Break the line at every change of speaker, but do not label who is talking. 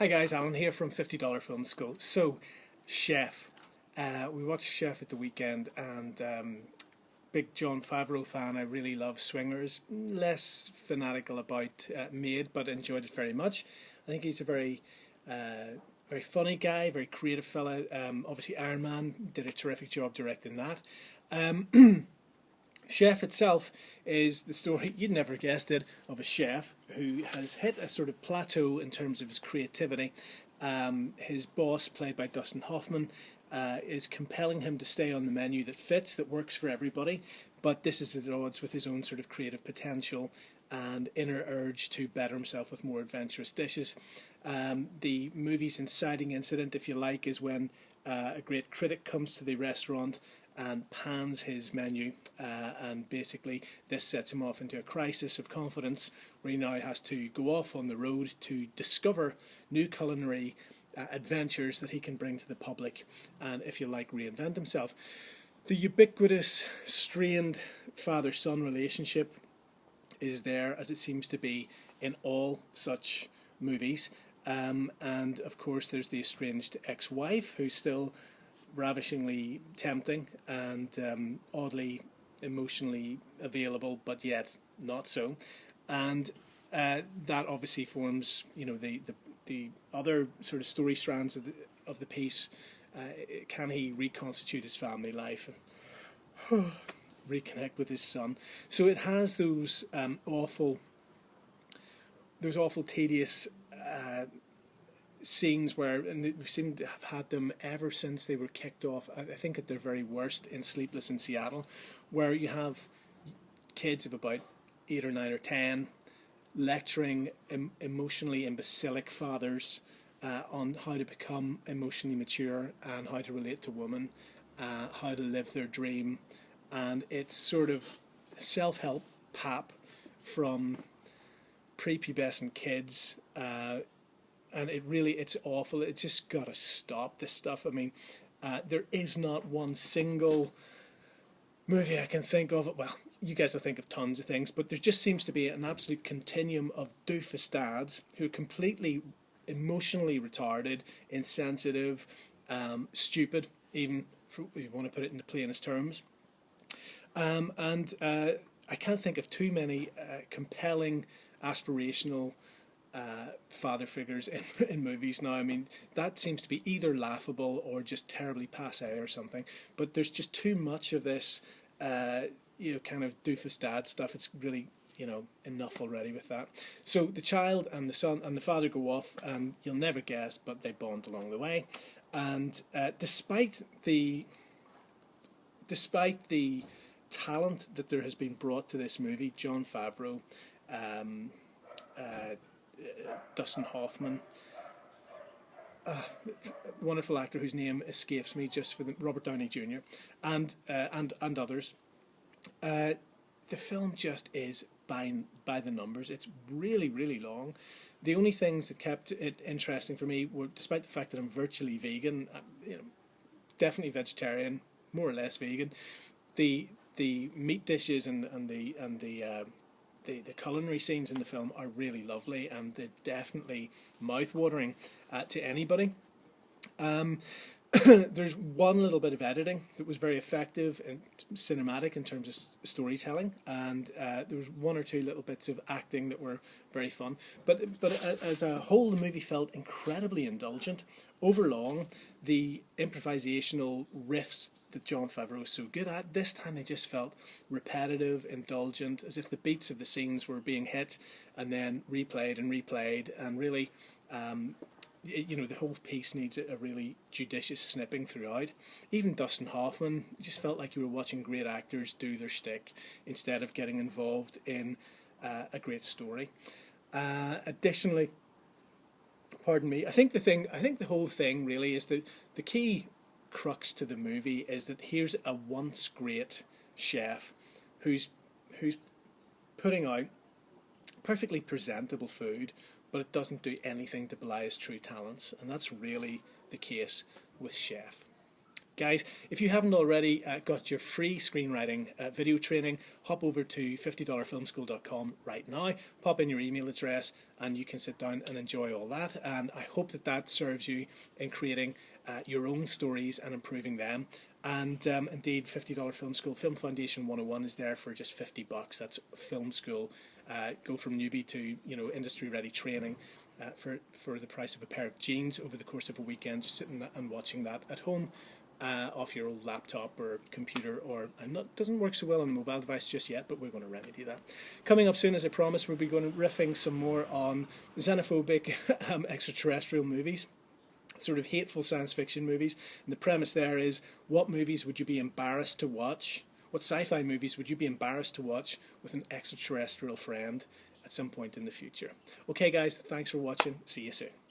Hi guys, Alan here from $50 Film School. So, Chef. We watched Chef at the weekend, and big John Favreau fan. I really love Swingers. Less fanatical about Maid, but enjoyed it very much. I think he's a very funny guy, very creative fella. Obviously Iron Man did a terrific job directing that. Chef itself is the story, you'd never guessed it, of a chef who has hit a sort of plateau in terms of his creativity. His boss, played by Dustin Hoffman, is compelling him to stay on the menu that fits, that works for everybody, but this is at odds with his own sort of creative potential and inner urge to better himself with more adventurous dishes. The movie's inciting incident, if you like, is when a great critic comes to the restaurant and pans his menu, and basically this sets him off into a crisis of confidence where he now has to go off on the road to discover new culinary adventures that he can bring to the public and, if you like, reinvent himself. The ubiquitous, strained father-son relationship is there, as it seems to be in all such movies, and of course there's the estranged ex-wife who's still ravishingly tempting and oddly emotionally available, but yet not so. And that obviously forms, the other sort of story strands of the piece. Can he reconstitute his family life and reconnect with his son? So it has those awful, tedious scenes where, and we seem to have had them ever since they were kicked off, I think at their very worst, in Sleepless in Seattle, where you have kids of about 8 or 9 or 10 lecturing emotionally imbecilic fathers on how to become emotionally mature and how to relate to women, how to live their dream. And it's sort of self-help pap from prepubescent kids, and it's awful. It's just got to stop this stuff. I mean, there is not one single movie I can think of. Well, you guys will think of tons of things, but there just seems to be an absolute continuum of doofus dads who are completely emotionally retarded, insensitive, stupid, even if you want to put it in the plainest terms. And I can't think of too many compelling, aspirational father figures in movies now. I mean, that seems to be either laughable or just terribly passé or something. But there's just too much of this, kind of doofus dad stuff. It's really, enough already with that. So the child and the son and the father go off, and you'll never guess, but they bond along the way. And despite the talent that there has been brought to this movie, Jon Favreau, Dustin Hoffman, wonderful actor whose name escapes me just for Robert Downey Jr. and others. The film just is by the numbers. It's really, really long. The only things that kept it interesting for me were, despite the fact that I'm virtually vegan, definitely vegetarian, more or less vegan, the meat dishes and the culinary scenes in the film are really lovely, and they're definitely mouth-watering to anybody. There's one little bit of editing that was very effective and cinematic in terms of storytelling, and there was one or two little bits of acting that were very fun. But as a whole, the movie felt incredibly indulgent. Overlong, the improvisational riffs that Jon Favreau is so good at, this time they just felt repetitive, indulgent, as if the beats of the scenes were being hit and then replayed, and really, the whole piece needs a really judicious snipping throughout. Even Dustin Hoffman, it just felt like you were watching great actors do their shtick instead of getting involved in a great story. Additionally, pardon me, I think the whole thing really is that the key crux to the movie is that here's a once great chef who's putting out perfectly presentable food, but it doesn't do anything to belie his true talents, and that's really the case with Chef. Guys, if you haven't already got your free screenwriting video training, hop over to $50filmschool.com right now, pop in your email address, and you can sit down and enjoy all that. And I hope that that serves you in creating your own stories and improving them. And indeed, $50 Film School, Film Foundation 101 is there for just $50. That's film school. Go from newbie to industry-ready training for the price of a pair of jeans over the course of a weekend, just sitting and watching that at home. Off your old laptop or computer, or doesn't work so well on a mobile device just yet, but we're going to remedy that. Coming up soon, as I promised, we'll be going to riffing some more on xenophobic extraterrestrial movies, sort of hateful science fiction movies. And the premise there is, what movies would you be embarrassed to watch? What sci-fi movies would you be embarrassed to watch with an extraterrestrial friend at some point in the future? Okay guys, thanks for watching. See you soon.